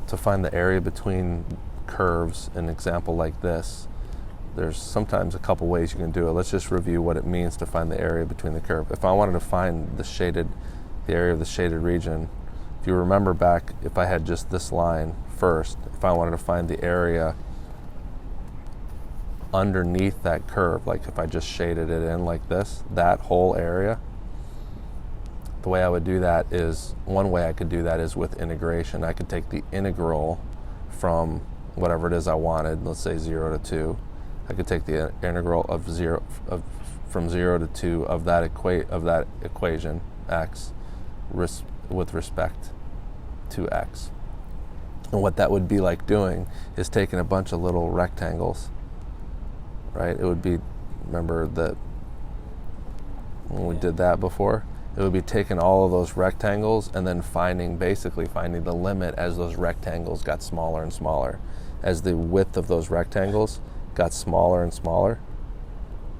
to find the area between curves, an example like this, there's sometimes a couple ways you can do it. Let's just review what it means to find the area between the curve. If I wanted to find the area of the shaded region, if you remember back, if I had just this line first, if I wanted to find the area underneath that curve, like if I just shaded it in like this, that whole area, the way I would do that is, one way I could do that is with integration. I could take the integral from whatever it is I wanted, let's say 0 to 2. I could take the integral from 0 to 2 of that equation, x, with respect to x. And what that would be like doing is taking a bunch of little rectangles, right? It would be, remember that when we did that before, it would be taking all of those rectangles and then basically finding the limit as those rectangles got smaller and smaller. As the width of those rectangles got smaller and smaller,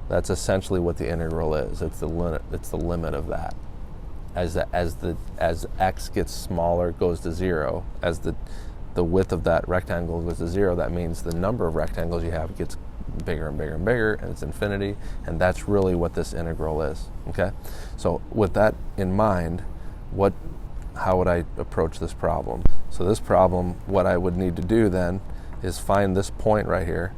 that's essentially what the integral is. It's the limit of that. As x gets smaller, it goes to 0. As the width of that rectangle goes to 0, that means the number of rectangles you have gets bigger and bigger and bigger, and it's infinity, and that's really what this integral is. Okay, so with that in mind, how would I approach this problem? So this problem, what I would need to do then is find this point right here,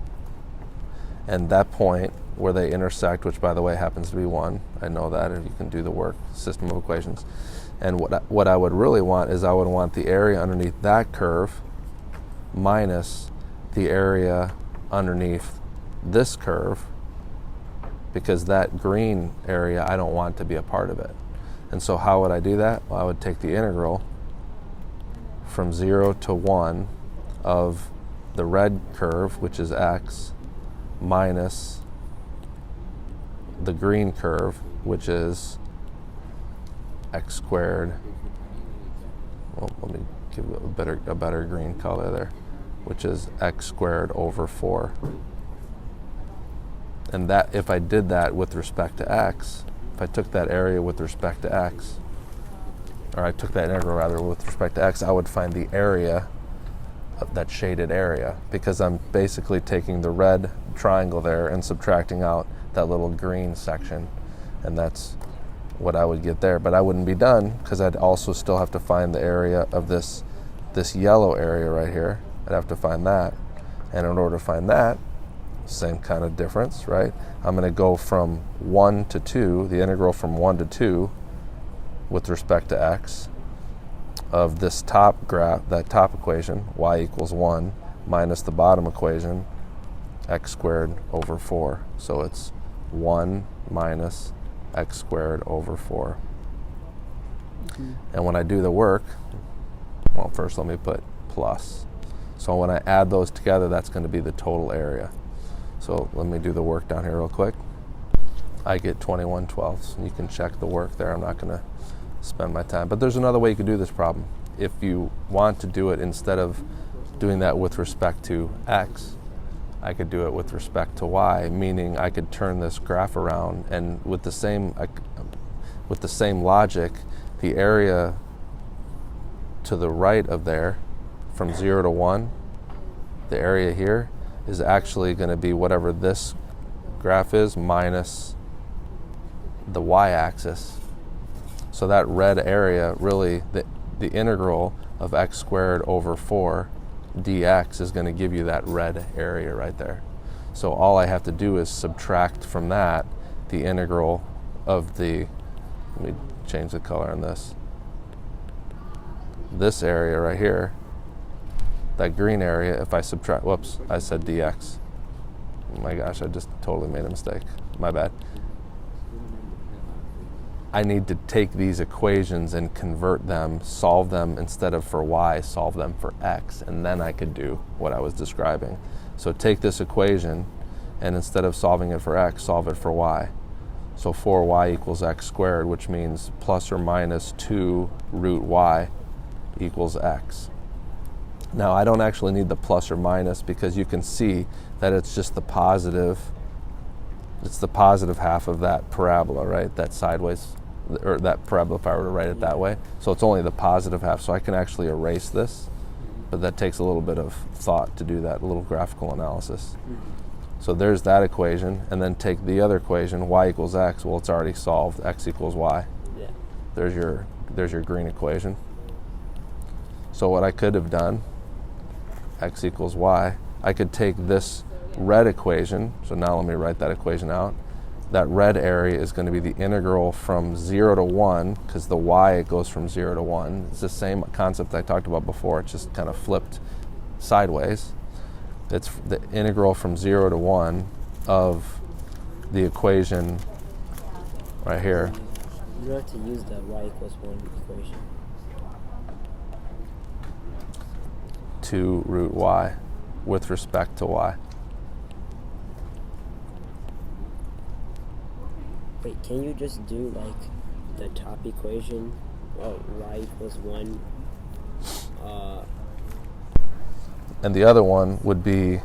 and that point where they intersect, which by the way happens to be 1. I know that, if you can do the work, system of equations. And what I would really want is, I would want the area underneath that curve minus the area underneath this curve, because that green area, I don't want to be a part of it. And so how would I do that? Well, I would take the integral from 0 to 1 of the red curve, which is x, minus the green curve, which is x squared. Well, let me give it a better green color there, which is x squared over 4. And that, if I did that with respect to x, if I took that area with respect to x, or I took that integral rather with respect to x, I would find the area of that shaded area, because I'm basically taking the red triangle there and subtracting out that little green section, and that's what I would get there. But I wouldn't be done, because I'd also still have to find the area of this yellow area right here. I'd have to find that, and in order to find that, same kind of difference, right? I'm going to go from 1 to 2, the integral from 1 to 2 with respect to x of this top graph, that top equation, y equals 1, minus the bottom equation, x squared over 4. So it's 1 minus x squared over 4. Mm-hmm. And when I do the work, well, first let me put plus. So when I add those together, that's going to be the total area. So let me do the work down here real quick. I get 21/12. You can check the work there. I'm not going to spend my time. But there's another way you could do this problem. If you want to do it, instead of doing that with respect to x, I could do it with respect to y, meaning I could turn this graph around, and with the same logic, the area to the right of there, from 0 to 1, the area here is actually going to be whatever this graph is minus the y-axis. So that red area, really, the integral of x squared over 4 dx is going to give you that red area right there. So all I have to do is subtract from that the integral of let me change the color on this area right here, that green area. If I subtract, whoops, I said dx. Oh my gosh, I just totally made a mistake. My bad. I need to take these equations and convert them, solve them, instead of for y, solve them for x, and then I could do what I was describing. So take this equation, and instead of solving it for x, solve it for y. So 4y equals x squared, which means plus or minus 2 root y equals x. Now, I don't actually need the plus or minus, because you can see that it's just the positive half of that parabola, right? That sideways, or that parabola, if I were to write it that way. So it's only the positive half. So I can actually erase this but that takes a little bit of thought to do that, a little graphical analysis. So there's that equation, and then take the other equation, y equals x. Well, it's already solved, x equals y. Yeah. There's your green equation. So what I could have done, x equals y, I could take this red equation, so now let me write that equation out. That red area is going to be the integral from 0 to 1, because the y, it goes from 0 to 1. It's the same concept I talked about before, it's just kind of flipped sideways. It's the integral from 0 to 1 of the equation right here. You don't have to use the y equals 1 equation. 2 root y with respect to y. Wait, can you just do like the top equation? Y equals 1. And the other one would be,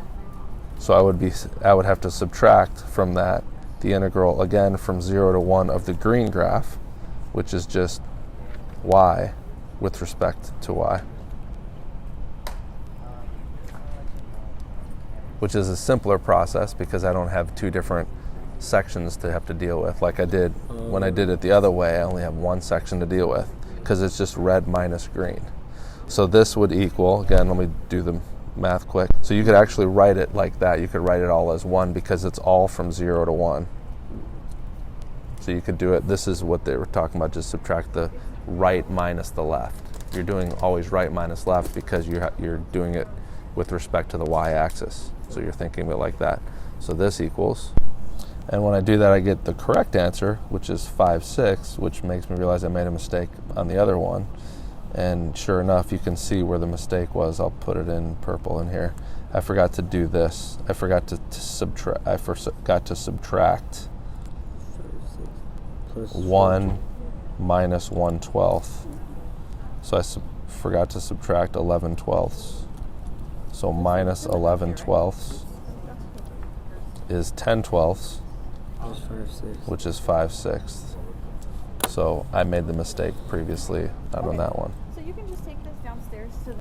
so I would have to subtract from that the integral again from 0 to 1 of the green graph, which is just y with respect to y, which is a simpler process because I don't have two different sections to have to deal with like I did when I did it the other way. I only have one section to deal with because it's just red minus green. So this would equal, again, let me do the math quick. So you could actually write it like that. You could write it all as 1 because it's all from 0 to 1. So you could do it, this is what they were talking about, just subtract the right minus the left. You're doing always right minus left because you're doing it with respect to the y-axis. So you're thinking of it like that. So this equals, and when I do that I get the correct answer, which is 5, 6, which makes me realize I made a mistake on the other one. And sure enough, you can see where the mistake was. I'll put it in purple in here. I forgot to do this. I forgot to subtract. I forgot to subtract 1 minus 1/12. So I forgot to subtract 11/12. So minus 11/12 is 10/12, which is 5/6. So I made the mistake previously, not on that one. So you can just